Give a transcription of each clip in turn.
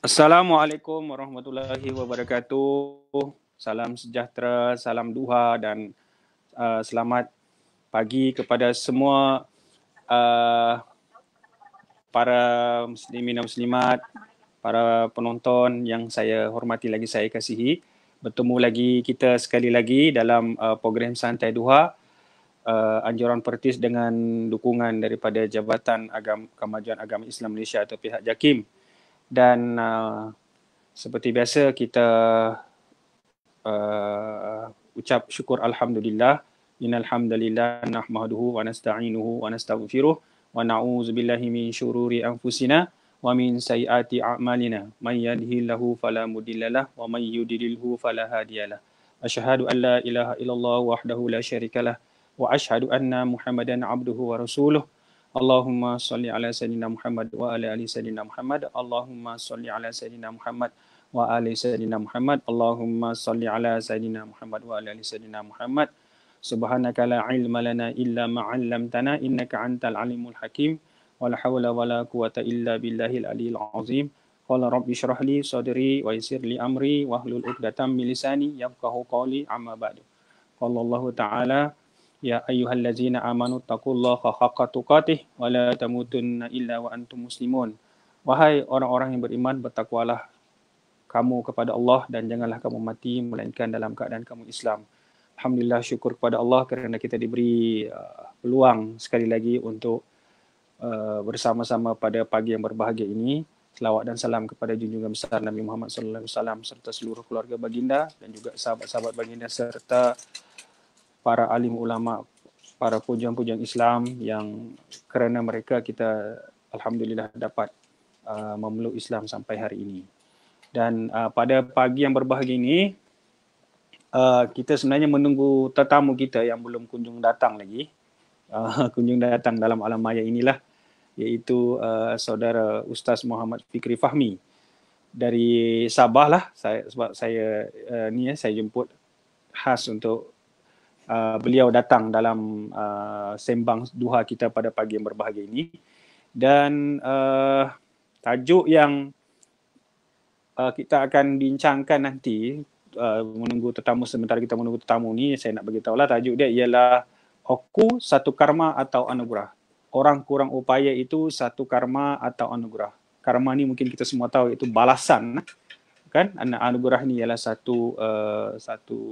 Assalamualaikum warahmatullahi wabarakatuh. Salam sejahtera, salam duha dan selamat pagi kepada semua para muslimin dan muslimat, para penonton yang saya hormati lagi, saya kasihi. Bertemu lagi kita sekali lagi dalam program Santai Duha, anjuran pertis dengan dukungan daripada Jabatan Kemajuan Agama Islam Malaysia atau pihak JAKIM. Dan seperti biasa kita ucap syukur alhamdulillah. Innal hamdalillah nahmaduhu wa nasta'inuhu wa nastaghfiruh wa na'udzubillahi min syururi anfusina wa min sayyiati a'malina. May yahdihillahu fala mudhillalah wa may yudlilhu fala hadiyalah. Asyhadu an la ilaha illallah wahdahu la syarikalah wa asyhadu anna Muhammadan abduhu wa rasuluh. Allahumma salli ala sayyidina Muhammad wa ala ali sayyidina Muhammad. Allahumma salli ala sayyidina Muhammad wa ali sayyidina Muhammad. Allahumma salli ala sayyidina Muhammad wa ala ali sayyidina Muhammad. Subhanaka la ilma lana illa ma 'allamtana innaka antal alimul hakim. Wala haula wala quwata illa billahil aliyil azim. Qala rabbi shrah li sadri wa yassir li amri wahlul 'uqdatam min lisani yafqahu qawli amma ba'du. Qala Allah Ta'ala ya ayyuhallazina amanu taqullaha haqqa tuqatih wa la tamutunna illa wa antum muslimun. Wahai orang-orang yang beriman, bertakwalah kamu kepada Allah dan janganlah kamu mati melainkan dalam keadaan kamu Islam. Alhamdulillah, syukur kepada Allah kerana kita diberi peluang sekali lagi untuk bersama-sama pada pagi yang berbahagia ini. Selawat dan salam kepada junjungan besar Nabi Muhammad sallallahu alaihi wasallam serta seluruh keluarga baginda dan juga sahabat-sahabat baginda serta para alim ulama, para pujuan-pujuan Islam yang kerana mereka kita alhamdulillah dapat memeluk Islam sampai hari ini. Dan pada pagi yang berbahagia ini, kita sebenarnya menunggu tetamu kita yang belum kunjung datang lagi. Kunjung datang dalam alam maya inilah, iaitu saudara Ustaz Muhammad Fikri Fahmi dari Sabah lah. Sebab saya saya jemput khas untuk beliau datang dalam sembang duha kita pada pagi yang berbahagia ini. Dan tajuk yang kita akan bincangkan nanti, menunggu tetamu, sementara kita menunggu tetamu ni, saya nak beritahulah tajuk dia ialah Oku satu karma atau anugerah. Orang kurang upaya itu satu karma atau anugerah. Karma ni mungkin kita semua tahu itu balasan, kan? Anugerah ni ialah satu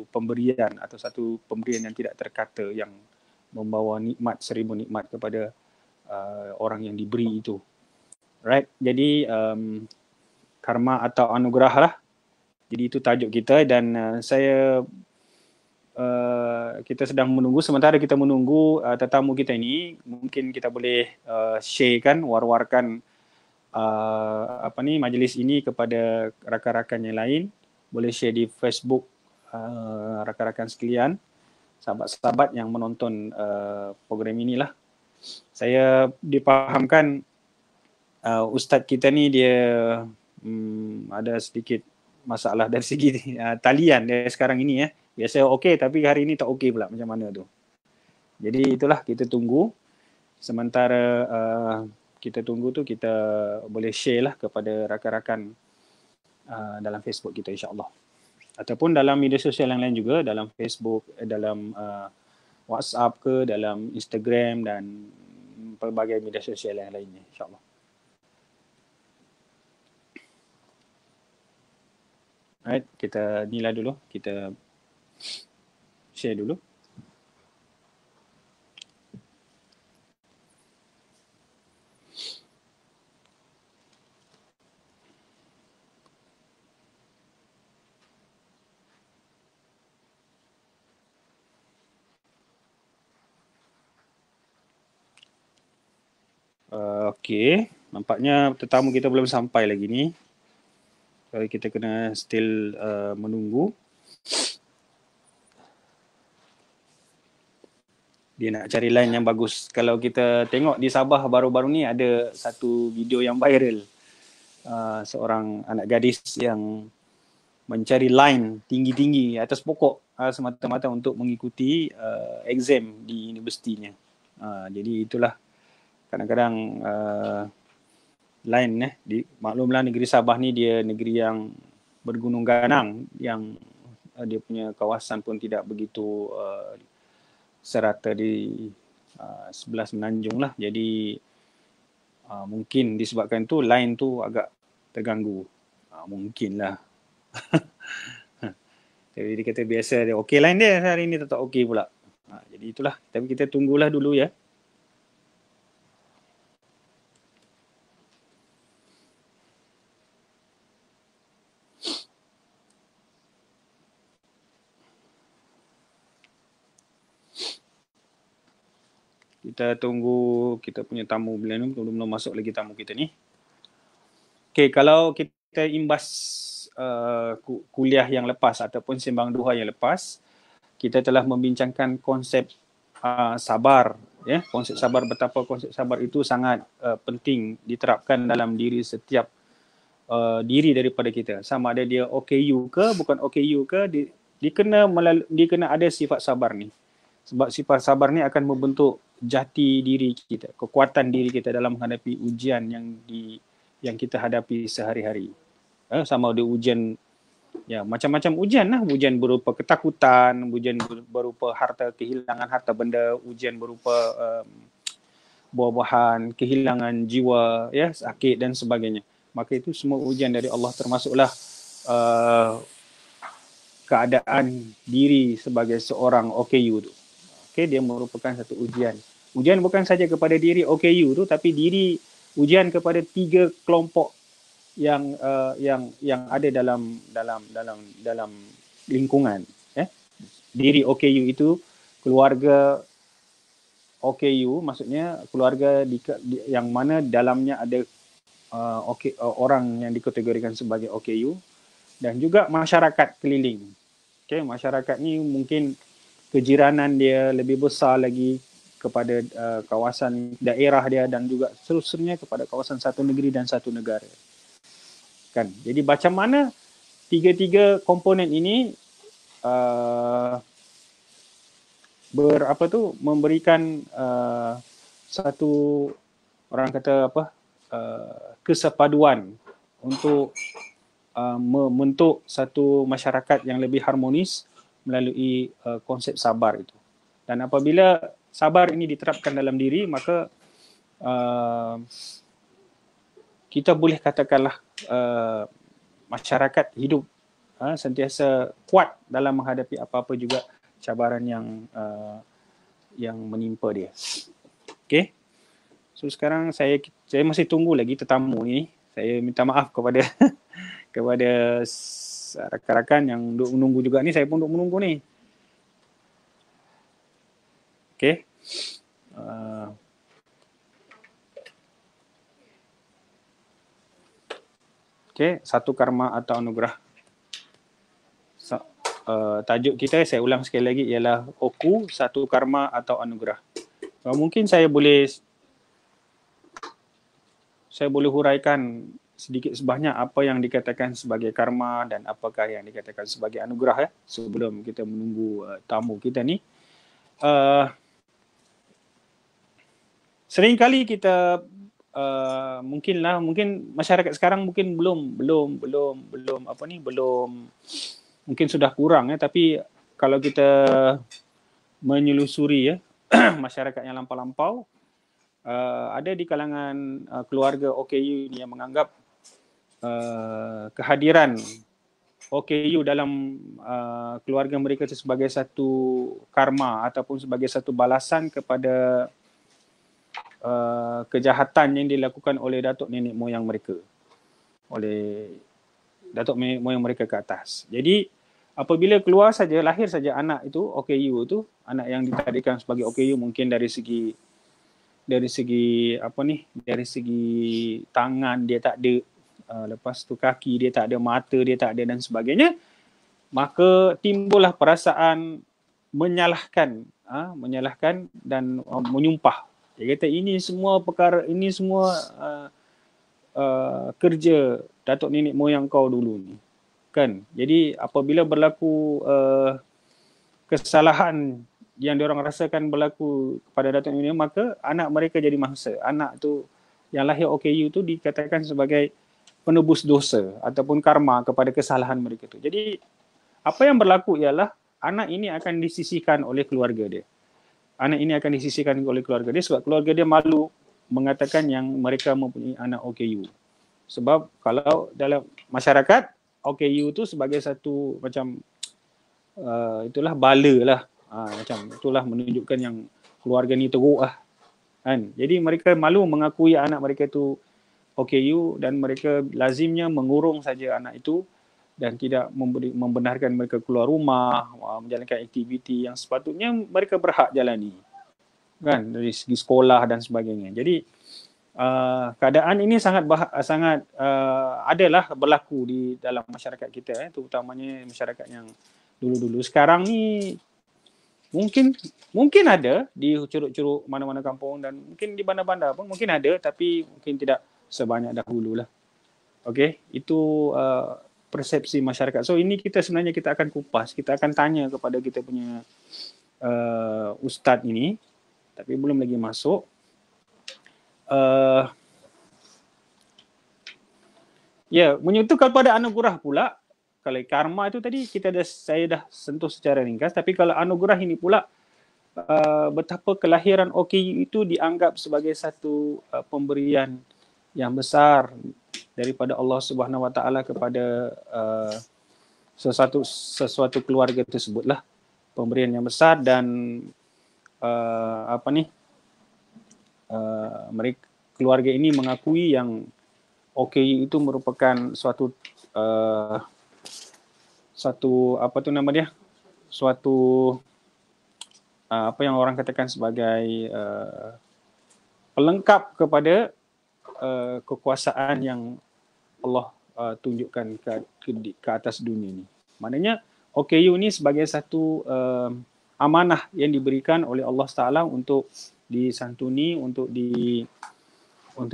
pemberian atau satu pemberian yang tidak terkata, yang membawa nikmat, seribu nikmat kepada orang yang diberi itu. Right? Jadi karma atau anugerah lah. Jadi itu tajuk kita dan kita sedang menunggu, sementara kita menunggu tetamu kita ini, mungkin kita boleh sharekan, war-warkan majlis ini kepada rakan-rakan yang lain. Boleh share di Facebook rakan-rakan sekalian, sahabat-sahabat yang menonton program inilah. Saya dipahamkan ustaz kita ni dia ada sedikit masalah dari segi talian dia sekarang ini. Biasa okey, tapi hari ini tak okey pula, macam mana tu. Jadi itulah, kita tunggu. Sementara kita tunggu tu, kita boleh share lah kepada rakan-rakan dalam Facebook kita, insyaAllah. Ataupun dalam media sosial yang lain juga, dalam Facebook, dalam WhatsApp ke, dalam Instagram dan pelbagai media sosial yang lainnya, insyaAllah. Alright, kita nilai dulu, kita share dulu. Okey, nampaknya tetamu kita belum sampai lagi ni. So, kita kena still menunggu. Dia nak cari line yang bagus. Kalau kita tengok di Sabah baru-baru ni ada satu video yang viral. Seorang anak gadis yang mencari line tinggi-tinggi atas pokok semata-mata untuk mengikuti exam di universitinya. Jadi itulah, kadang-kadang Lain maklumlah negeri Sabah ni dia negeri yang bergunung ganang, yang dia punya kawasan pun tidak begitu serata di sebelah semenanjung lah. Jadi mungkin disebabkan tu line tu agak terganggu. Mungkin lah. Jadi dia kata biasa dia okey line dia, hari ni tak okey pula. Jadi itulah, tapi kita tunggulah dulu ya. Kita tunggu kita punya tamu belum masuk lagi tamu kita ni. Okey, kalau kita imbas kuliah yang lepas ataupun sembang duha yang lepas, kita telah membincangkan konsep sabar, ya. Konsep sabar, betapa konsep sabar itu sangat penting diterapkan dalam diri setiap diri daripada kita. Sama ada dia OKU ke bukan OKU ke, dia kena ada sifat sabar ni. Sebab sifat sabar ni akan membentuk jati diri kita, kekuatan diri kita dalam menghadapi ujian yang kita hadapi sehari-hari. Sama ada ujian, ya macam-macam ujian lah. Ujian berupa ketakutan, ujian berupa kehilangan harta benda, ujian berupa buah-buahan, kehilangan jiwa, ya, sakit dan sebagainya. Maka itu semua ujian dari Allah, termasuklah keadaan diri sebagai seorang OKU tu. Okay, dia merupakan satu ujian. Ujian bukan saja kepada diri OKU tu, tapi ujian kepada 3 kelompok yang ada dalam lingkungan. Diri OKU itu keluarga OKU, maksudnya keluarga yang mana dalamnya ada orang yang dikategorikan sebagai OKU, dan juga masyarakat keliling. Okay, masyarakat ni mungkin kejiranan dia lebih besar lagi kepada kawasan daerah dia, dan juga seterusnya kepada kawasan satu negeri dan satu negara. Kan? Jadi macam mana tiga-tiga komponen ini memberikan satu, orang kata kesepaduan untuk membentuk satu masyarakat yang lebih harmonis melalui konsep sabar itu. Dan apabila sabar ini diterapkan dalam diri, maka kita boleh katakanlah masyarakat hidup sentiasa kuat dalam menghadapi apa-apa juga cabaran yang menimpa dia. Okey. So sekarang saya masih tunggu lagi tetamu ni. Saya minta maaf kepada kepada rakan-rakan yang duduk menunggu juga ni. Saya pun duduk menunggu ni. Okey. Okey, satu karma atau anugerah. Tajuk kita, saya ulang sekali lagi, ialah Oku, satu karma atau anugerah. Mungkin saya boleh huraikan sedikit sebanyak apa yang dikatakan sebagai karma dan apakah yang dikatakan sebagai anugerah, ya, sebelum kita menunggu tamu kita ni. Seringkali kita mungkin masyarakat sekarang mungkin belum mungkin sudah kurang, ya, tapi kalau kita menyelusuri, ya, masyarakat yang lampau-lampau, ada di kalangan keluarga OKU ini yang menganggap kehadiran OKU dalam keluarga mereka itu sebagai satu karma ataupun sebagai satu balasan kepada kejahatan yang dilakukan oleh datuk nenek moyang mereka, oleh datuk nenek moyang mereka ke atas. Jadi apabila lahir saja anak itu OKU itu, anak yang ditadikkan sebagai OKU, mungkin dari segi tangan dia tak ada, lepas tu kaki dia tak ada, mata dia tak ada dan sebagainya, maka timbullah perasaan menyalahkan dan menyumpah. Dia kata ini semua kerja datuk nenek moyang kau dulu ni, kan. Jadi apabila berlaku kesalahan yang diorang rasakan berlaku kepada datuk nenek, maka anak mereka jadi mangsa. Anak tu yang lahir OKU tu dikatakan sebagai penebus dosa ataupun karma kepada kesalahan mereka tu. Jadi apa yang berlaku ialah anak ini akan disisihkan oleh keluarga dia. Anak ini akan disisihkan oleh keluarga dia sebab keluarga dia malu mengatakan yang mereka mempunyai anak OKU. Sebab kalau dalam masyarakat, OKU tu sebagai satu macam itulah bala lah. Macam itulah menunjukkan yang keluarga ni teruk lah. Kan? Jadi mereka malu mengakui anak mereka tu OKU dan mereka lazimnya mengurung saja anak itu dan tidak membenarkan mereka keluar rumah, menjalankan aktiviti yang sepatutnya mereka berhak jalani. Kan? Dari segi sekolah dan sebagainya. Jadi keadaan ini sangat adalah berlaku di dalam masyarakat kita, terutamanya masyarakat yang dulu-dulu. Sekarang ni mungkin ada di curug-curug mana-mana kampung dan mungkin di bandar-bandar pun mungkin ada, tapi mungkin tidak sebanyak dahulu lah. Okey, itu persepsi masyarakat. So ini sebenarnya kita akan kupas, kita akan tanya kepada kita punya ustaz ini, tapi belum lagi masuk. Menyentuh kepada anugerah pula. Kalau karma itu tadi saya dah sentuh secara ringkas, tapi kalau anugerah ini pula betapa kelahiran OKU itu dianggap sebagai satu pemberian yang besar daripada Allah Subhanahu Wa Taala kepada sesuatu keluarga tersebutlah, pemberian yang besar dan mereka keluarga ini mengakui yang OKU itu merupakan suatu apa yang orang katakan sebagai pelengkap kepada kekuasaan yang Allah tunjukkan ke atas dunia ini. Maknanya OKU ini sebagai satu amanah yang diberikan oleh Allah Taala untuk disantuni, untuk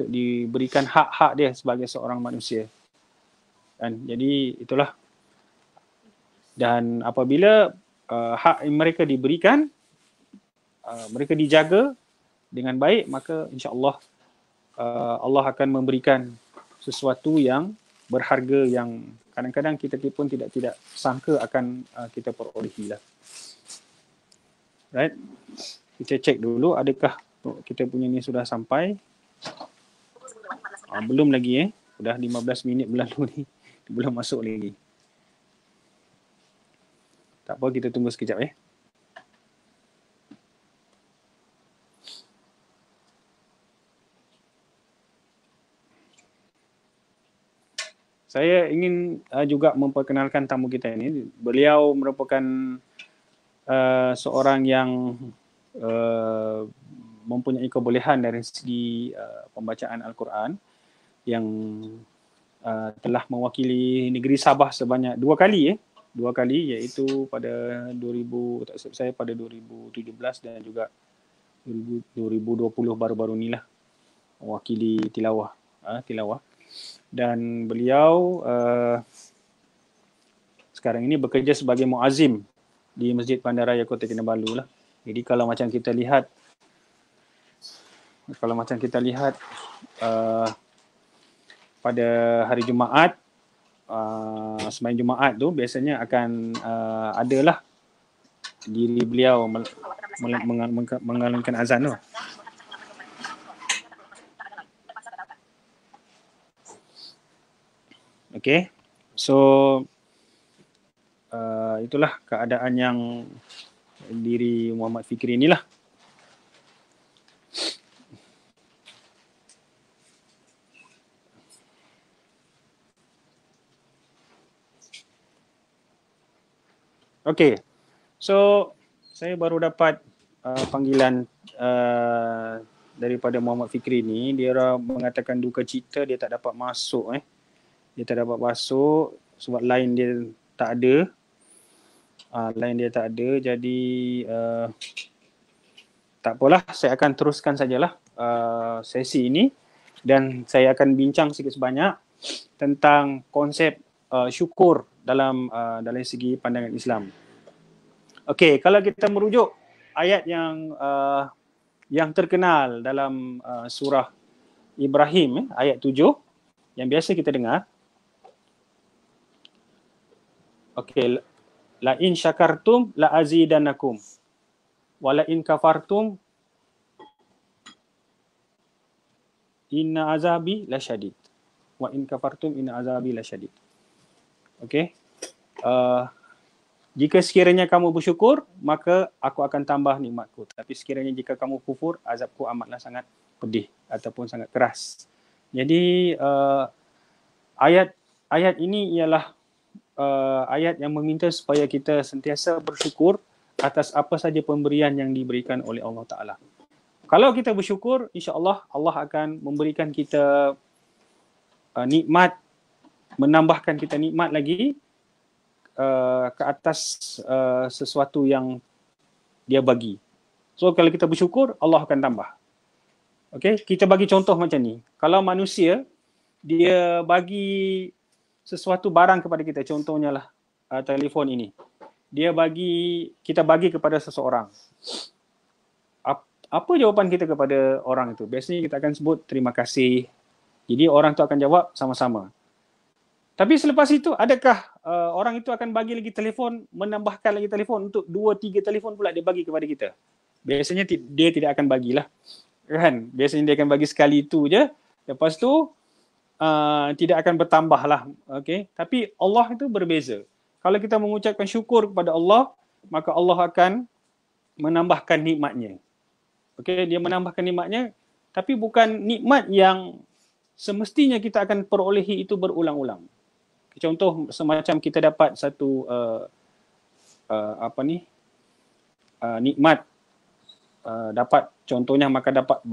diberikan hak-hak dia sebagai seorang manusia. Dan jadi itulah. Dan apabila hak mereka diberikan, mereka dijaga dengan baik, maka insya-Allah Allah akan memberikan sesuatu yang berharga yang kadang-kadang kita pun tidak sangka akan kita perolehi lah. Right? Kita cek dulu adakah kita punya ni sudah sampai. Belum lagi Sudah 15 minit berlalu ni. Belum masuk lagi. Tak apa, kita tunggu sekejap Saya ingin juga memperkenalkan tamu kita ini. Beliau merupakan seorang yang mempunyai kebolehan dari segi pembacaan Al-Quran yang telah mewakili negeri Sabah sebanyak 2 kali iaitu pada 2017 dan juga 2020 baru-baru ni lah mewakili tilawah. Dan beliau sekarang ini bekerja sebagai muazzim di Masjid Bandaraya Kota Kinabalu lah. Jadi kalau macam kita lihat pada hari Jumaat, sembahyang Jumaat tu biasanya akan adalah diri beliau mengalunkan azan tu. Okay, so itulah keadaan yang diri Muhammad Fikri inilah. Okay, so saya baru dapat panggilan daripada Muhammad Fikri ni. Dia mengatakan duka cita dia tak dapat masuk Dia tak dapat masuk sebab line dia tak ada. Jadi tak apalah, saya akan teruskan sajalah sesi ini dan saya akan bincang sikit sebanyak tentang konsep syukur dalam segi pandangan Islam. Okey, kalau kita merujuk ayat yang terkenal dalam surah Ibrahim ayat 7 yang biasa kita dengar. Okey, la in syakartum la azidannakum wa la in kafartum inna azabi lasyadid. Wa in kafartum inna azabi lasyadid. Okey. Jika sekiranya kamu bersyukur, maka aku akan tambah nikmatku. Tapi sekiranya jika kamu kufur, azabku amatlah sangat pedih ataupun sangat keras. Jadi ayat ini ialah ayat yang meminta supaya kita sentiasa bersyukur atas apa saja pemberian yang diberikan oleh Allah Ta'ala. Kalau kita bersyukur, insya-Allah Allah akan memberikan kita nikmat, menambahkan kita nikmat lagi ke atas sesuatu yang dia bagi. So kalau kita bersyukur, Allah akan tambah. Okey, kita bagi contoh macam ni. Kalau manusia dia bagi sesuatu barang kepada kita, contohnya lah telefon ini. Kita bagi kepada seseorang. Apa jawapan kita kepada orang itu? Biasanya kita akan sebut terima kasih. Jadi orang tu akan jawab sama-sama. Tapi selepas itu, adakah orang itu akan bagi lagi telefon, menambahkan lagi telefon untuk 2-3 telefon pula dia bagi kepada kita? Biasanya dia tidak akan bagilah. Kan? Biasanya dia akan bagi sekali itu je. Lepas tu, tidak akan bertambah lah. Okay? Tapi Allah itu berbeza. Kalau kita mengucapkan syukur kepada Allah, maka Allah akan menambahkan nikmatnya. Okay? Dia menambahkan nikmatnya, tapi bukan nikmat yang semestinya kita akan perolehi itu berulang-ulang. Contoh semacam kita dapat satu nikmat, dapat contohnya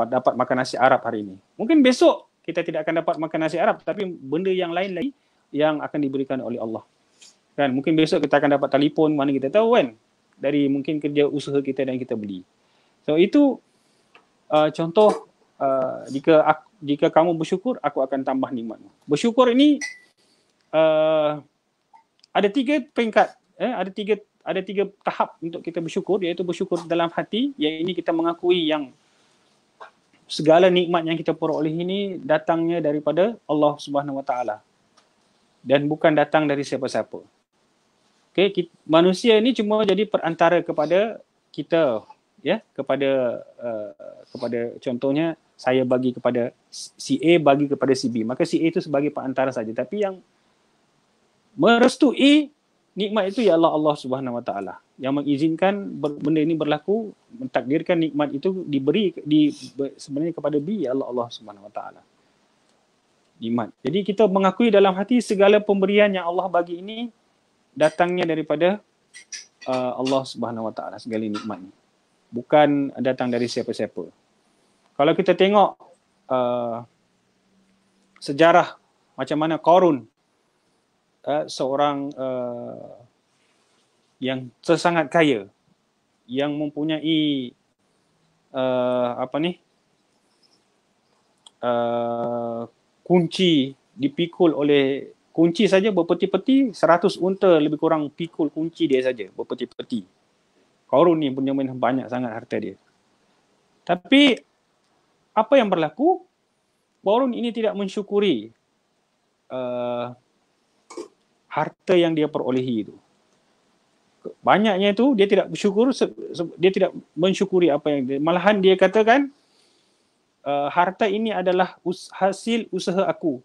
dapat makan nasi Arab hari ini. Mungkin besok kita tidak akan dapat makan nasi Arab, tapi benda yang lain lagi yang akan diberikan oleh Allah. Kan mungkin besok kita akan dapat telefon, mana kita tahu kan, dari mungkin kerja usaha kita dan kita beli. So itu contoh jika kamu bersyukur, aku akan tambah nikmatmu. Bersyukur ini ada 3 peringkat, ada tiga tahap untuk kita bersyukur, iaitu bersyukur dalam hati, yang ini kita mengakui yang segala nikmat yang kita peroleh ini datangnya daripada Allah Subhanahu Wa Taala dan bukan datang dari siapa-siapa. Okay, manusia ini cuma jadi perantara kepada kita, ya, kepada contohnya saya bagi kepada si A, bagi kepada si B, maka si A itu sebagai perantara saja, tapi yang merestui nikmat itu ialah Allah Subhanahu Wa Taala yang mengizinkan benda ini berlaku, mentakdirkan nikmat itu diberi sebenarnya kepada B ialah Allah Subhanahu Wa Taala. Nikmat. Jadi kita mengakui dalam hati segala pemberian yang Allah bagi ini datangnya daripada Allah Subhanahu Wa Taala, segala nikmat ini. Bukan datang dari siapa-siapa. Kalau kita tengok sejarah macam mana Qarun, seorang yang sangat kaya, yang mempunyai kunci, dipikul oleh kunci saja berpeti-peti, 100 unta lebih kurang pikul kunci dia saja berpeti-peti. Qarun ni punya banyak sangat harta dia. Tapi apa yang berlaku? Qarun ini tidak mensyukuri harta yang dia perolehi itu. Banyaknya itu dia tidak bersyukur, dia tidak mensyukuri apa yang dia, malahan dia katakan harta ini adalah hasil usaha aku.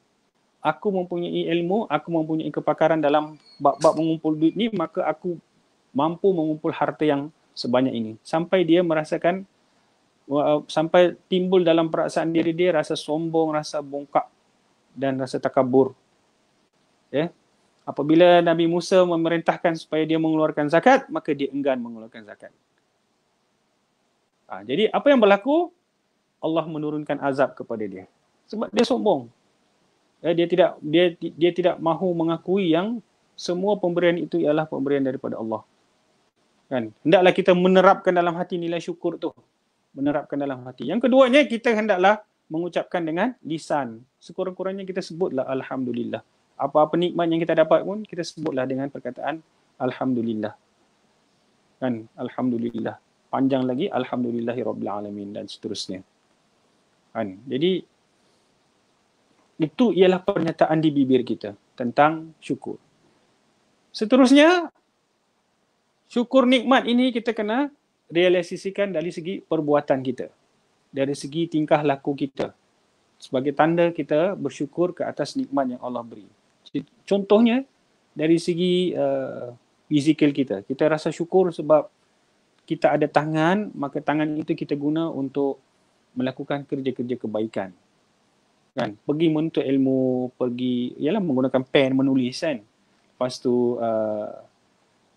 Aku mempunyai ilmu, aku mempunyai kepakaran dalam bab mengumpul duit ni, maka aku mampu mengumpul harta yang sebanyak ini. Sampai dia merasakan, sampai timbul dalam perasaan diri dia rasa sombong, rasa bongkak dan rasa takabur. Ya. Apabila Nabi Musa memerintahkan supaya dia mengeluarkan zakat, maka dia enggan mengeluarkan zakat. Jadi apa yang berlaku? Allah menurunkan azab kepada dia. Sebab dia sombong. Dia tidak mahu mengakui yang semua pemberian itu ialah pemberian daripada Allah. Kan? Hendaklah kita menerapkan dalam hati nilai syukur tu. Menerapkan dalam hati. Yang keduanya, kita hendaklah mengucapkan dengan lisan. Sekurang-kurangnya kita sebutlah Alhamdulillah. Apa-apa nikmat yang kita dapat pun, kita sebutlah dengan perkataan Alhamdulillah. Kan? Alhamdulillah. Panjang lagi, Alhamdulillahirabbil alamin dan seterusnya. Kan? Jadi Itu ialah pernyataan di bibir kita tentang syukur. Seterusnya, syukur nikmat ini kita kena realisasikan dari segi perbuatan kita, dari segi tingkah laku kita, sebagai tanda kita bersyukur ke atas nikmat yang Allah beri. Contohnya, dari segi fizikal kita. Kita rasa syukur sebab kita ada tangan, maka tangan itu kita guna untuk melakukan kerja-kerja kebaikan. Kan? Pergi menuntut ilmu, pergi ialah menggunakan pen menulis kan. Lepas tu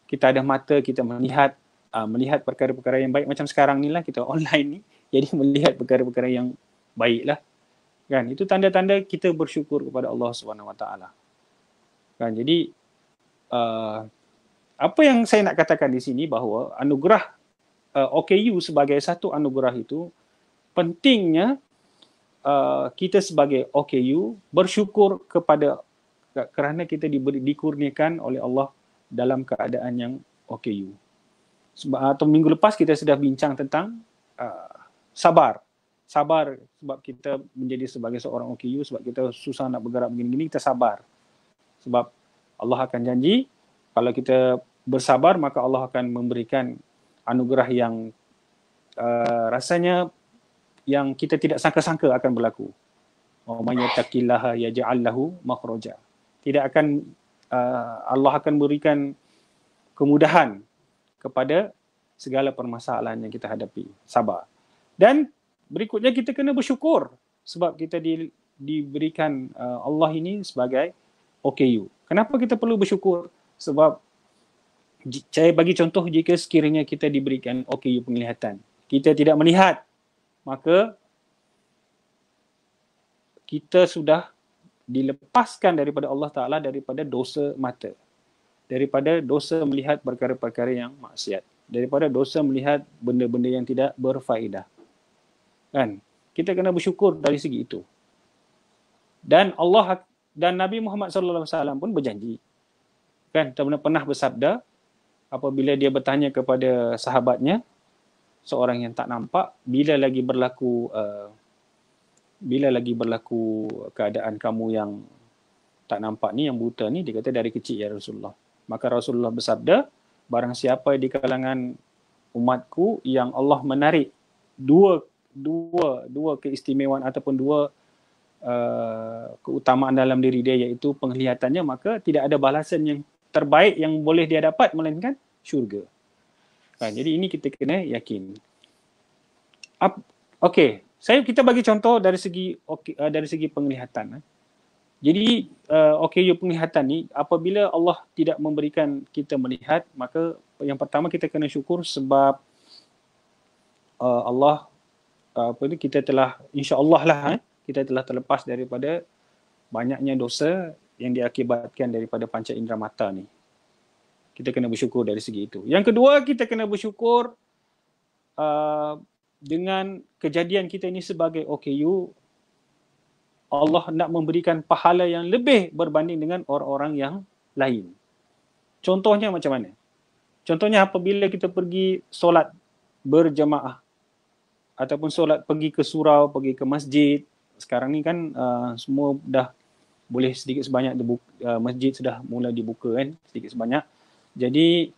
kita ada mata, kita melihat perkara-perkara yang baik macam sekarang ni lah, kita online ni, jadi melihat perkara-perkara yang baik lah. Kan? Itu tanda-tanda kita bersyukur kepada Allah Subhanahu Wa Taala. Kan? Jadi apa yang saya nak katakan di sini bahawa anugerah OKU sebagai satu anugerah itu pentingnya kita sebagai OKU bersyukur kerana kita dikurniakan oleh Allah dalam keadaan yang OKU. Atau minggu lepas kita sudah bincang tentang sabar sebab kita menjadi sebagai seorang OKU, sebab kita susah nak bergerak begini-gini, kita sabar. Sebab Allah akan janji kalau kita bersabar maka Allah akan memberikan anugerah yang rasanya yang kita tidak sangka-sangka akan berlaku. Man yattaqillaha yaj'al lahu makhraja. Tidak akan Allah akan berikan kemudahan kepada segala permasalahan yang kita hadapi. Sabar. Dan berikutnya kita kena bersyukur sebab kita diberikan Allah ini sebagai OKU. Kenapa kita perlu bersyukur? Sebab saya bagi contoh, jika sekiranya kita diberikan OKU penglihatan, kita tidak melihat, maka kita sudah dilepaskan daripada Allah Ta'ala daripada dosa mata, daripada dosa melihat perkara-perkara yang maksiat, daripada dosa melihat benda-benda yang tidak berfaedah. Kan? Kita kena bersyukur dari segi itu. Dan Allah dan Nabi Muhammad SAW pun berjanji. Kan? Pernah bersabda apabila dia bertanya kepada sahabatnya, seorang yang tak nampak, bila lagi berlaku keadaan kamu yang tak nampak ni, yang buta ni? Dia kata dari kecil ya Rasulullah. Maka Rasulullah bersabda, barang siapa di kalangan umatku yang Allah menarik dua keistimewaan ataupun dua keutamaan dalam diri dia, iaitu penglihatannya, maka tidak ada balasan yang terbaik yang boleh dia dapat melainkan syurga. Jadi ini kita kena yakin. Okey, kita bagi contoh dari segi penglihatan. Jadi OKU penglihatan ni, apabila Allah tidak memberikan kita melihat, maka yang pertama kita kena syukur sebab Allah kita telah insya-Allah lah kita telah terlepas daripada banyaknya dosa yang diakibatkan daripada panca indera mata ni. Kita kena bersyukur dari segi itu. Yang kedua, kita kena bersyukur dengan kejadian kita ini sebagai OKU, Allah nak memberikan pahala yang lebih berbanding dengan orang-orang yang lain. Contohnya macam mana? Contohnya apabila kita pergi solat berjemaah ataupun solat pergi ke surau, pergi ke masjid. Sekarang ni kan semua dah boleh sedikit sebanyak masjid sudah mula dibuka kan, sedikit sebanyak. Jadi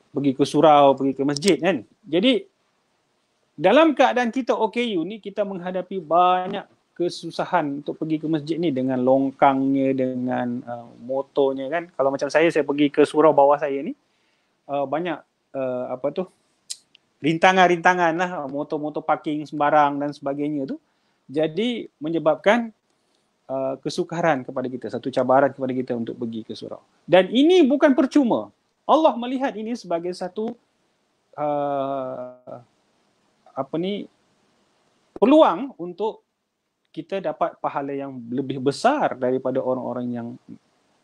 pergi ke surau, pergi ke masjid kan. Jadi dalam keadaan kita OKU ni, kita menghadapi banyak kesusahan untuk pergi ke masjid ni dengan longkangnya, dengan motornya kan. Kalau macam saya pergi ke surau bawah saya ni, banyak rintangan-rintangan lah, motor-motor parking sembarang dan sebagainya tu. Jadi menyebabkan kesukaran kepada kita, satu cabaran kepada kita untuk pergi ke surau. Dan ini bukan percuma. Allah melihat ini sebagai satu peluang untuk kita dapat pahala yang lebih besar daripada orang-orang yang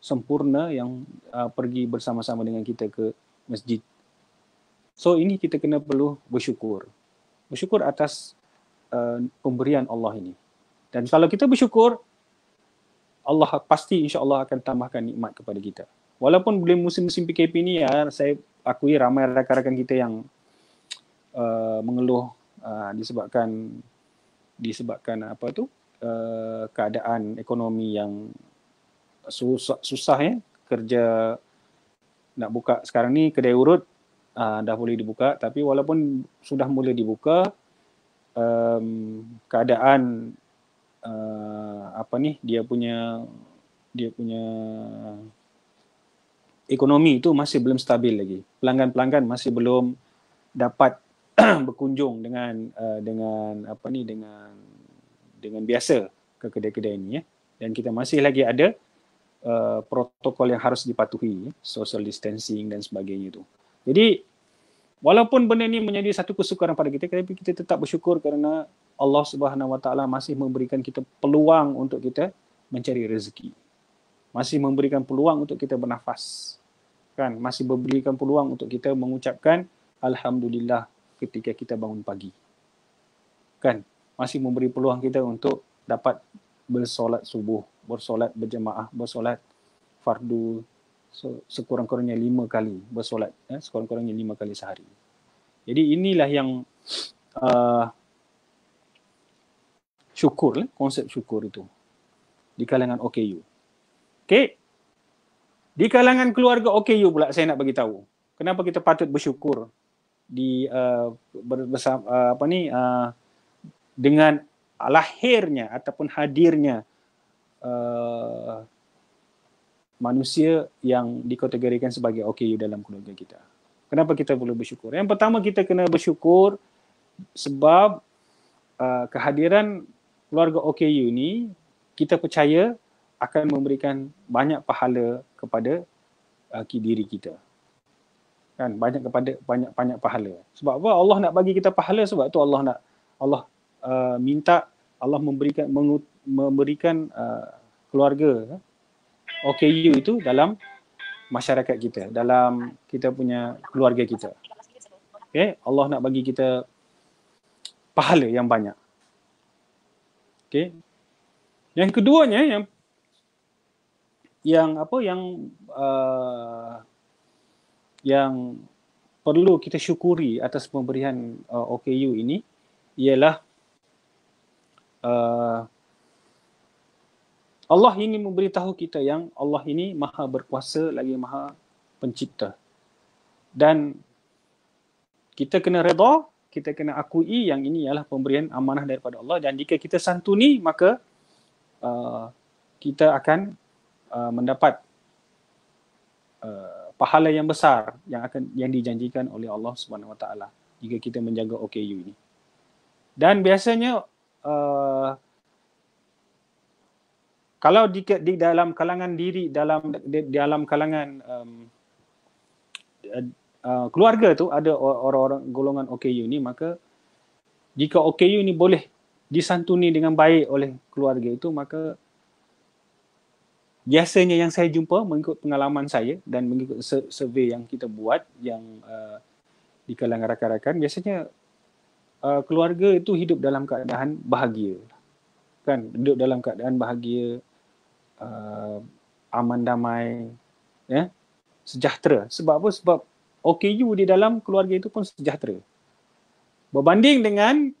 sempurna yang pergi bersama-sama dengan kita ke masjid. So ini kita kena perlu bersyukur. Bersyukur atas pemberian Allah ini. Dan kalau kita bersyukur, Allah pasti insya-Allah akan tambahkan nikmat kepada kita. Walaupun belum musim-musim PKP ni, saya akui ramai rakan-rakan kita yang mengeluh disebabkan disebabkan apa tu keadaan ekonomi yang susah ya, kerja nak buka sekarang ni kedai urut dah boleh dibuka, tapi walaupun sudah mula dibuka, keadaan apa ni dia punya ekonomi itu masih belum stabil lagi. Pelanggan-pelanggan masih belum dapat berkunjung dengan apa ni dengan biasa ke kedai-kedai ini ya. Dan kita masih lagi ada protokol yang harus dipatuhi, social distancing dan sebagainya itu. Jadi walaupun benda ini menjadi satu kesukaran pada kita, tapi kita tetap bersyukur kerana Allah Subhanahu Wa Taala masih memberikan kita peluang untuk kita mencari rezeki. Masih memberikan peluang untuk kita bernafas. Kan, masih memberikan peluang untuk kita mengucapkan alhamdulillah ketika kita bangun pagi. Kan, masih memberi peluang kita untuk dapat bersolat subuh, bersolat berjemaah, bersolat fardu sekurang-kurangnya 5 kali bersolat, sekurang-kurangnya 5 kali sehari. Jadi inilah yang syukur, konsep syukur itu di kalangan OKU. Okey. Di kalangan keluarga OKU pula saya nak bagi tahu kenapa kita patut bersyukur di bersama dengan lahirnya ataupun hadirnya manusia yang dikategorikan sebagai OKU dalam keluarga kita. Kenapa kita perlu bersyukur? Yang pertama, kita kena bersyukur sebab kehadiran keluarga OKU ni kita percaya akan memberikan banyak pahala kepada diri kita. Kan, banyak pahala. Sebab apa? Allah nak bagi kita pahala, sebab tu Allah minta Allah memberikan keluarga OKU itu dalam masyarakat kita, dalam kita punya keluarga kita. Okay? Allah nak bagi kita pahala yang banyak. Okay? Yang keduanya yang perlu kita syukuri atas pemberian OKU ini ialah Allah ini memberitahu kita yang Allah ini maha berkuasa lagi maha pencipta. Dan kita kena redha, kita kena akui yang ini ialah pemberian amanah daripada Allah, dan jika kita santuni maka kita akan mendapat pahala yang besar yang dijanjikan oleh Allah Subhanahu Wa Taala jika kita menjaga OKU ini. Dan biasanya kalau di dalam kalangan dalam kalangan keluarga tu ada orang-orang golongan OKU ni, maka jika OKU ni boleh disantuni dengan baik oleh keluarga itu, maka biasanya yang saya jumpa mengikut pengalaman saya dan mengikut survey yang kita buat yang di kalangan rakan-rakan, biasanya keluarga itu hidup dalam keadaan bahagia. Kan, hidup dalam keadaan bahagia, aman damai, ya, sejahtera. Sebab apa? Sebab OKU di dalam keluarga itu pun sejahtera. Berbanding dengan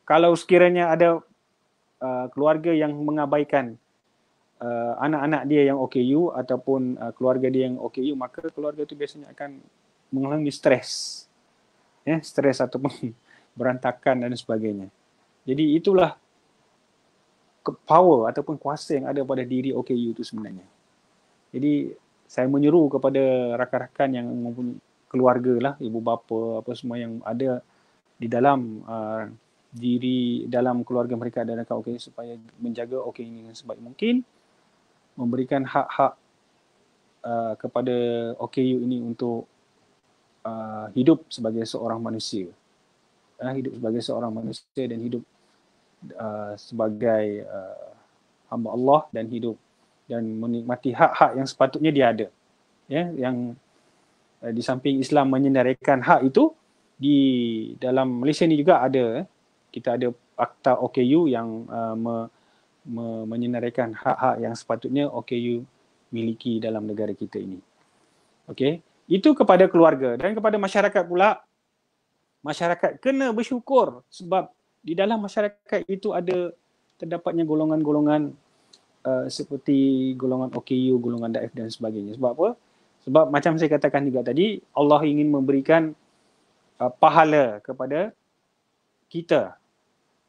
kalau sekiranya ada keluarga yang mengabaikan anak-anak dia yang OKU ataupun keluarga dia yang OKU, maka keluarga itu biasanya akan mengalami stres. Ya, stres ataupun berantakan dan sebagainya. Jadi itulah power ataupun kuasa yang ada pada diri OKU itu sebenarnya. Jadi saya menyeru kepada rakan-rakan yang mempunyai keluarga lah, ibu bapa apa semua yang ada di dalam dalam keluarga mereka ada OKU, supaya menjaga OKU ini dengan sebaik mungkin, memberikan hak-hak kepada OKU ini untuk hidup sebagai seorang manusia. Hidup sebagai seorang manusia dan hidup sebagai hamba Allah, dan hidup dan menikmati hak-hak yang sepatutnya dia ada. Ya, yang di samping Islam menyenaraikan hak itu, di dalam Malaysia ni juga ada, kita ada Akta OKU yang menyenaraikan hak-hak yang sepatutnya OKU miliki dalam negara kita ini. Okey, itu kepada keluarga. Dan kepada masyarakat pula, masyarakat kena bersyukur sebab Di dalam masyarakat itu ada terdapatnya golongan-golongan seperti golongan OKU, golongan Daif dan sebagainya. Sebab apa? Sebab macam saya katakan juga tadi, Allah ingin memberikan pahala kepada kita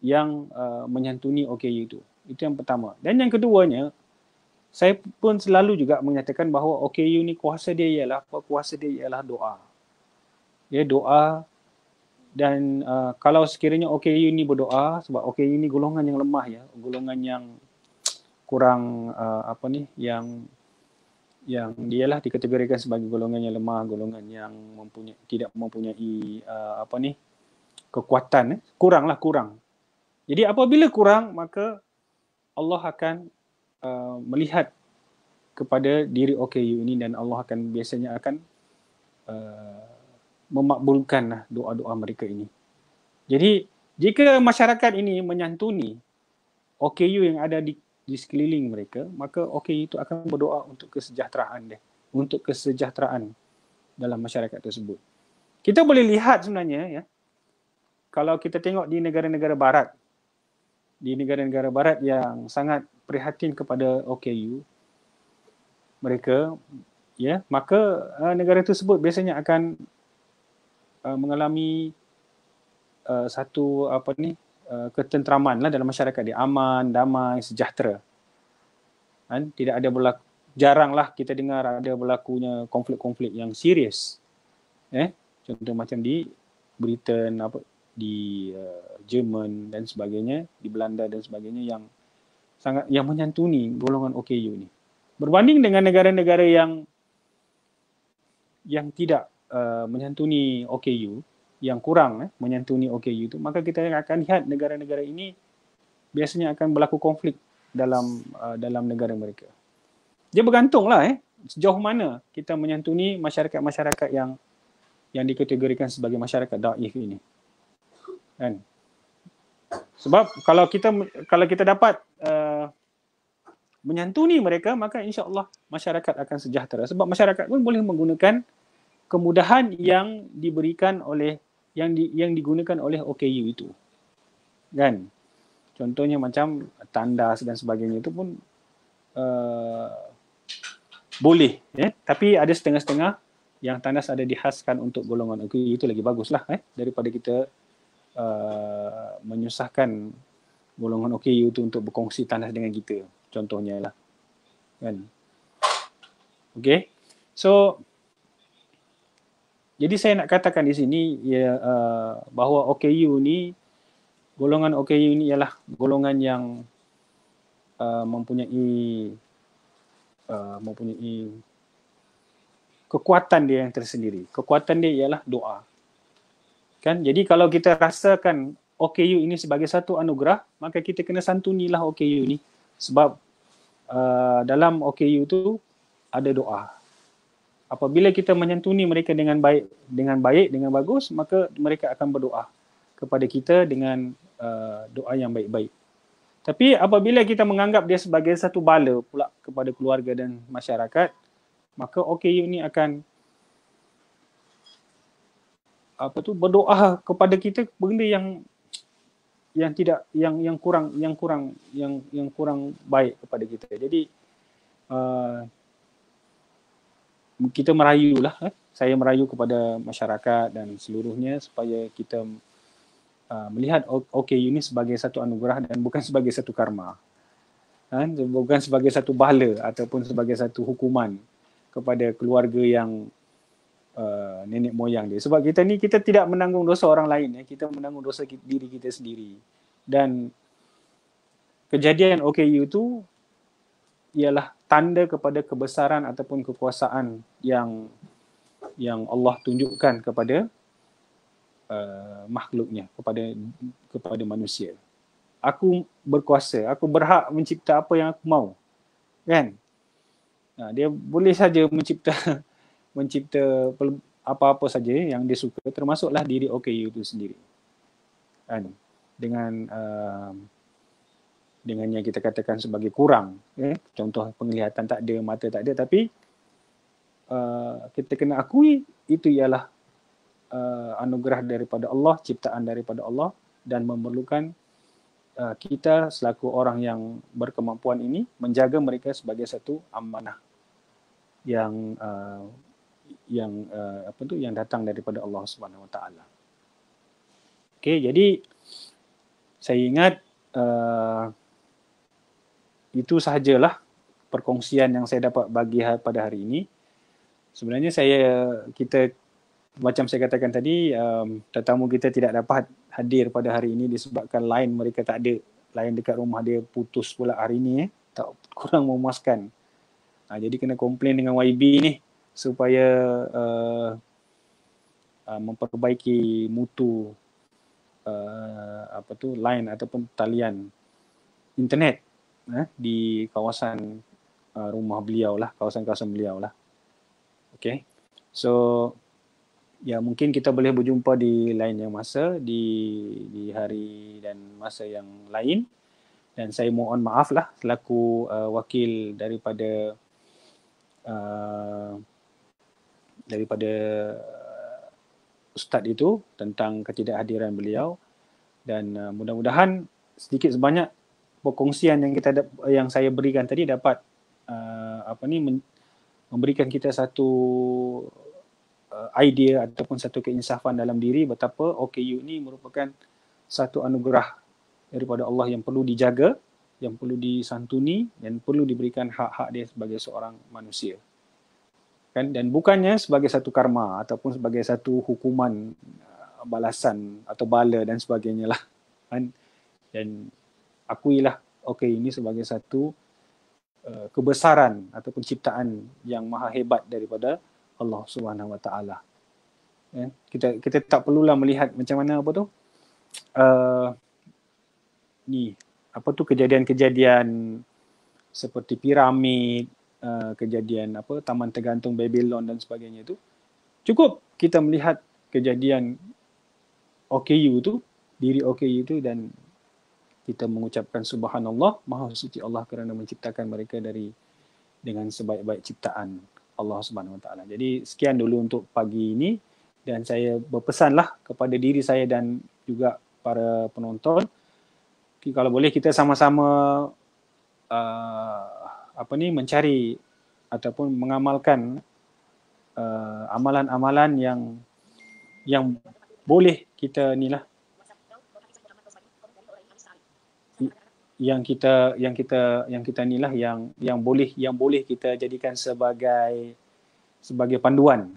yang menyantuni OKU itu. Itu yang pertama. Dan yang keduanya, saya pun selalu juga menyatakan bahawa OKU ni kuasa dia ialah apa? Kuasa dia ialah doa. Ya, doa. Dan kalau sekiranya OKU ni berdoa, sebab OKU ni golongan yang lemah ya, golongan yang kurang yang dialah dikategorikan sebagai golongan yang lemah, golongan yang tidak mempunyai kekuatan, kurang. Jadi apabila kurang, maka Allah akan melihat kepada diri OKU ini dan Allah akan biasanya akan memakbulkan doa-doa mereka ini. Jadi jika masyarakat ini menyantuni OKU yang ada di sekeliling mereka, maka OKU itu akan berdoa untuk kesejahteraan dia, untuk kesejahteraan dalam masyarakat tersebut. Kita boleh lihat sebenarnya ya, kalau kita tengok di negara-negara barat, yang sangat prihatin kepada OKU mereka, ya, maka negara tersebut biasanya akan mengalami satu ketenteraman lah dalam masyarakat dia, aman, damai, sejahtera. Kan? Tidak ada jaranglah kita dengar ada berlakunya konflik-konflik yang serius. Contoh macam di Britain, di Jerman dan sebagainya, di Belanda dan sebagainya yang menyantuni golongan OKU ni. Berbanding dengan negara-negara yang tidak menyantuni OKU, yang kurang menyantuni OKU itu, maka kita akan lihat negara-negara ini biasanya akan berlaku konflik dalam negara mereka. Dia bergantunglah sejauh mana kita menyantuni masyarakat-masyarakat yang dikategorikan sebagai masyarakat daif ini. Kan? Sebab kalau kita dapat menyantuni mereka, maka insya-Allah masyarakat akan sejahtera. Sebab masyarakat pun boleh menggunakan kemudahan yang diberikan oleh yang digunakan oleh OKU itu. Kan? Contohnya macam tandas dan sebagainya itu pun boleh, tapi ada setengah-setengah yang tandas ada dihaskan untuk golongan OKU, itu lagi baguslah daripada kita menyusahkan golongan OKU itu untuk berkongsi tandas dengan kita, contohnya lah. Kan? Okay. So jadi saya nak katakan di sini ya, bahawa OKU ni, golongan OKU ni ialah golongan yang mempunyai kekuatan dia yang tersendiri. Kekuatan dia ialah doa. Kan? Jadi kalau kita rasakan OKU ini sebagai satu anugerah, maka kita kena santunilah OKU ni. Sebab dalam OKU tu ada doa. Apabila kita menyantuni mereka dengan baik, dengan bagus, maka mereka akan berdoa kepada kita dengan doa yang baik-baik. Tapi apabila kita menganggap dia sebagai satu bala pula kepada keluarga dan masyarakat, maka OKU ni akan berdoa kepada kita benda yang kurang baik kepada kita. Jadi kita merayulah, saya merayu kepada masyarakat dan seluruhnya supaya kita melihat OKU ini sebagai satu anugerah dan bukan sebagai satu karma, bukan sebagai satu bala ataupun sebagai satu hukuman kepada keluarga yang nenek moyang dia. Sebab kita tidak menanggung dosa orang lain, kita menanggung dosa diri kita sendiri. Dan kejadian OKU itu ialah tanda kepada kebesaran ataupun kekuasaan yang Allah tunjukkan kepada makhluknya, kepada manusia. Aku berkuasa, aku berhak mencipta apa yang aku mahu. Kan? Dia boleh saja mencipta apa-apa saja yang dia suka, termasuklah diri OKU itu sendiri. Kan? Dengan yang kita katakan sebagai kurang, contoh penglihatan tak ada, mata tak ada, tapi kita kena akui itu ialah anugerah daripada Allah, ciptaan daripada Allah, dan memerlukan kita selaku orang yang berkemampuan ini menjaga mereka sebagai satu amanah yang yang datang daripada Allah Subhanahu Wa Taala. Okey, jadi saya ingat itu sahajalah perkongsian yang saya dapat bagi pada hari ini. Sebenarnya kita macam saya katakan tadi, tetamu kita tidak dapat hadir pada hari ini disebabkan line mereka tak ada. Line dekat rumah dia putus pula hari ini, tak kurang memuaskan. Jadi kena komplain dengan YB ni supaya memperbaiki mutu line ataupun talian internet di kawasan rumah beliau lah, kawasan-kawasan beliau lah. Okay, so ya mungkin kita boleh berjumpa di lain yang masa, di hari dan masa yang lain. Dan saya mohon maaf lah selaku wakil daripada Ustaz itu tentang ketidakhadiran beliau. Dan mudah-mudahan sedikit sebanyak perkongsian yang saya berikan tadi dapat memberikan kita satu idea ataupun satu keinsafan dalam diri betapa OKU ni merupakan satu anugerah daripada Allah yang perlu dijaga, yang perlu disantuni dan perlu diberikan hak-hak dia sebagai seorang manusia. Kan? Dan bukannya sebagai satu karma ataupun sebagai satu hukuman, balasan atau bala dan sebagainya lah. Kan? Dan akuilah ini sebagai satu kebesaran ataupun ciptaan yang maha hebat daripada Allah Subhanahu Wa Taala. Kita tak perlulah melihat macam mana kejadian-kejadian seperti piramid, kejadian taman tergantung Babylon dan sebagainya itu. Cukup kita melihat kejadian OKU itu, diri OKU itu, dan kita mengucapkan subhanallah, maha suci Allah kerana menciptakan mereka dengan sebaik-baik ciptaan Allah Subhanahu Wa Taala. Jadi sekian dulu untuk pagi ini, dan saya berpesanlah kepada diri saya dan juga para penonton, kalau boleh kita sama-sama mencari ataupun mengamalkan amalan-amalan yang boleh kita yang boleh kita jadikan sebagai panduan,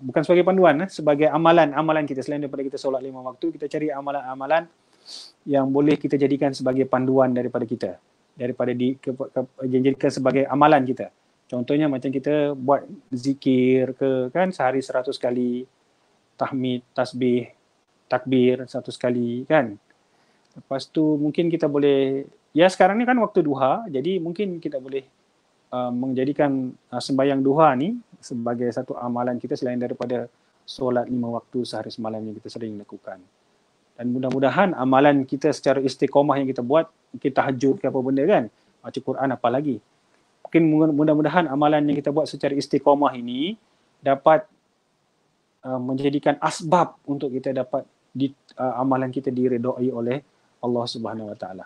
bukan sebagai panduan, sebagai amalan kita. Selain daripada kita solat 5 waktu, kita cari amalan-amalan yang boleh kita jadikan sebagai panduan daripada kita, dijadikan sebagai amalan kita. Contohnya macam kita buat zikir kan sehari 100 kali, tahmid, tasbih, takbir 100 kali kan. Lepas tu mungkin kita boleh, sekarang ni kan waktu duha, jadi mungkin kita boleh menjadikan sembahyang duha ni sebagai satu amalan kita selain daripada solat 5 waktu sehari semalam yang kita sering lakukan. Dan mudah-mudahan amalan kita secara istiqamah yang kita buat, kita tahajud ke apa benda kan, baca Quran apa lagi. Mungkin mudah-mudahan amalan yang kita buat secara istiqamah ini dapat menjadikan asbab untuk kita dapat amalan kita diredai oleh Allah Subhanahu Wa Taala.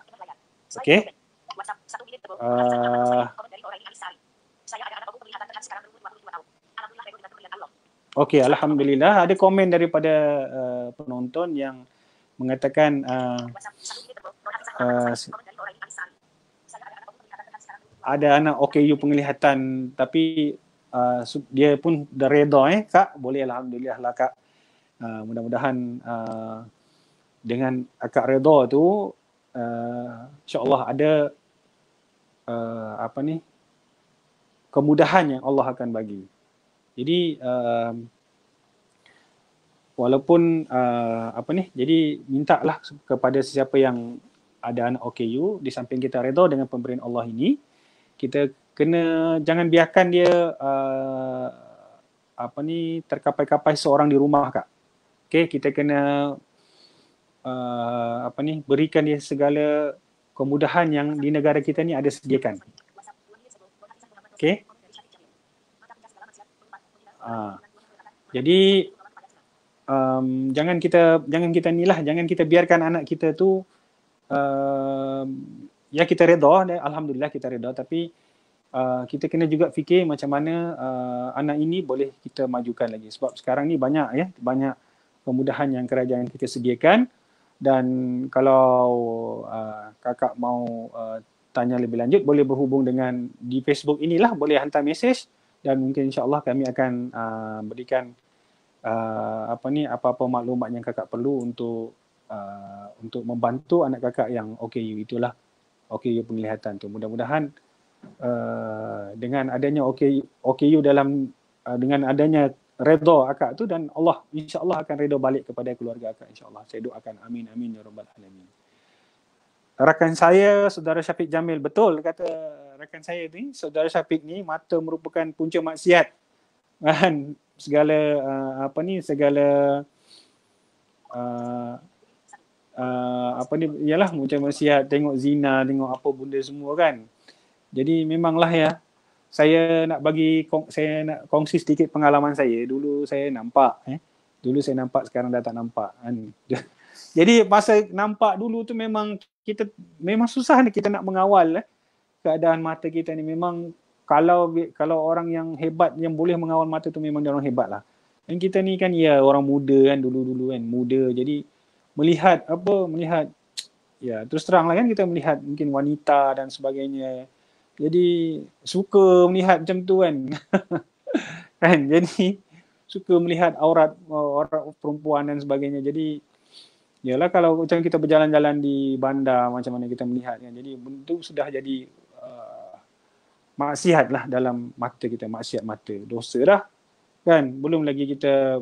Okey. Okey, alhamdulillah ada komen daripada penonton yang mengatakan ada anak OKU penglihatan tapi dia pun dah reda Kak. Boleh, alhamdulillah lah Kak. Mudah-mudahan dengan akak reda tu insya-Allah ada kemudahan yang Allah akan bagi. Jadi walaupun jadi mintalah kepada sesiapa yang ada anak OKU, di samping kita reda dengan pemberian Allah ini, kita kena jangan biarkan dia terkapai-kapai seorang di rumah Kak. Okey, kita kena berikan dia segala kemudahan yang di negara kita ni ada sediakan. Okey. Jadi jangan kita ni lah, jangan kita biarkan anak kita tu ya kita redha, alhamdulillah kita redha, tapi kita kena juga fikir macam mana anak ini boleh kita majukan lagi, sebab sekarang ni banyak kemudahan yang kerajaan kita sediakan. Dan kalau kakak mau tanya lebih lanjut, boleh berhubung dengan di Facebook inilah, boleh hantar mesej dan mungkin insya-Allah kami akan berikan apa-apa maklumat yang kakak perlu untuk membantu anak kakak yang OKU itulah, OKU penglihatan tu. Mudah-mudahan dengan adanya OKU dalam dengan adanya redha akak tu, dan Allah insya-Allah akan redha balik kepada keluarga akak, insya-Allah. Saya doakan amin amin ya rabbal alamin. Rakan saya Saudara Syafiq Jamil, betul kata rakan saya ni, Saudara Syafiq ni mata merupakan punca maksiat. Kan segala segala ialah punca maksiat, tengok zina, tengok apa benda semua kan. Jadi memanglah ya, saya nak kongsi sedikit pengalaman saya. Dulu saya nampak, sekarang dah tak nampak kan. Jadi masa nampak dulu tu memang susah ni kita nak mengawal keadaan mata kita ni. Memang kalau orang yang hebat yang boleh mengawal mata tu, memang dia orang hebat lah. Dan kita ni kan orang muda kan, dulu kan muda, jadi melihat ya terus terang lah kan, kita melihat mungkin wanita dan sebagainya, jadi suka melihat macam tu kan. Kan, jadi suka melihat aurat perempuan dan sebagainya. Jadi yalah, kalau macam kita berjalan-jalan di bandar, macam mana kita melihat kan, jadi bentuk sudah jadi maksiat lah dalam mata kita, maksiat mata, dosa dah kan. Belum lagi kita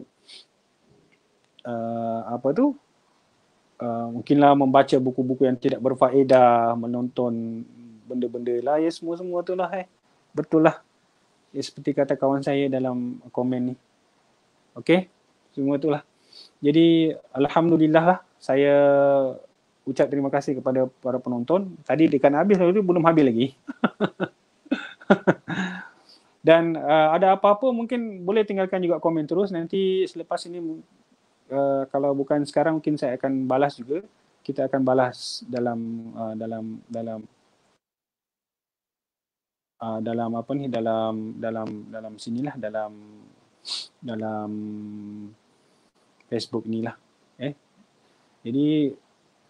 mungkinlah membaca buku-buku yang tidak berfaedah, menonton benda-benda lah ya, semua tu lah betul lah ya, seperti kata kawan saya dalam komen ni. Okey, semua tu lah. Jadi alhamdulillah lah, saya ucap terima kasih kepada para penonton. Tadi dekat habis, belum habis lagi. Dan ada apa-apa mungkin boleh tinggalkan juga komen terus. Nanti selepas ini kalau bukan sekarang, mungkin saya akan balas juga. Kita akan balas dalam sinilah, dalam Facebook inilah. Jadi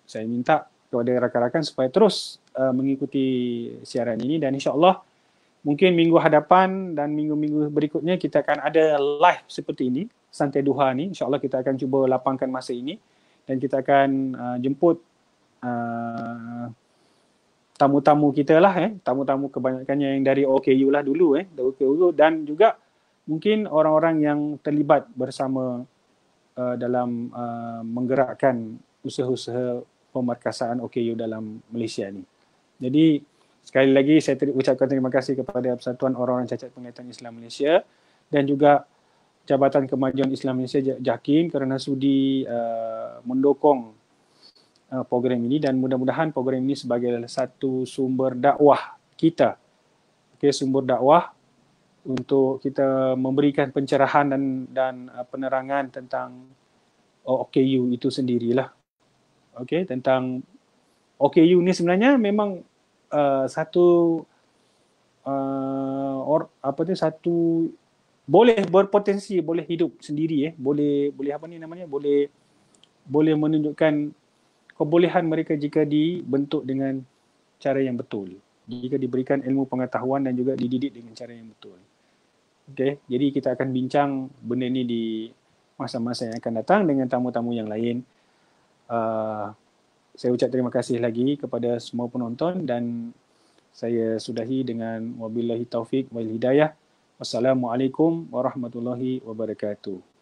saya minta kepada rakan-rakan supaya terus mengikuti siaran ini, dan insya-Allah mungkin minggu hadapan dan minggu-minggu berikutnya kita akan ada live seperti ini, Santai Duha ni. InsyaAllah kita akan cuba lapangkan masa ini, dan kita akan jemput tamu-tamu kita lah, tamu-tamu kebanyakannya yang dari OKU lah dulu, dan juga mungkin orang-orang yang terlibat bersama dalam menggerakkan usaha-usaha pemarkasaan OKU dalam Malaysia ni. Jadi sekali lagi saya ucapkan terima kasih kepada Persatuan Orang-Orang Cacat Penglihatan Islam Malaysia dan juga Jabatan Kemajuan Islam Malaysia JAKIM kerana sudi mendukung program ini, dan mudah-mudahan program ini sebagai satu sumber dakwah kita, sumber dakwah untuk kita memberikan pencerahan dan penerangan tentang OKU itu sendirilah. Tentang OKU ni sebenarnya memang satu boleh berpotensi, boleh hidup sendiri, boleh menunjukkan kebolehan mereka jika dibentuk dengan cara yang betul, jika diberikan ilmu pengetahuan dan juga dididik dengan cara yang betul. Jadi kita akan bincang benda ni di masa-masa yang akan datang dengan tamu-tamu yang lain. Saya ucap terima kasih lagi kepada semua penonton, dan saya sudahi dengan wabillahi taufik wal hidayah. Wassalamualaikum warahmatullahi wabarakatuh.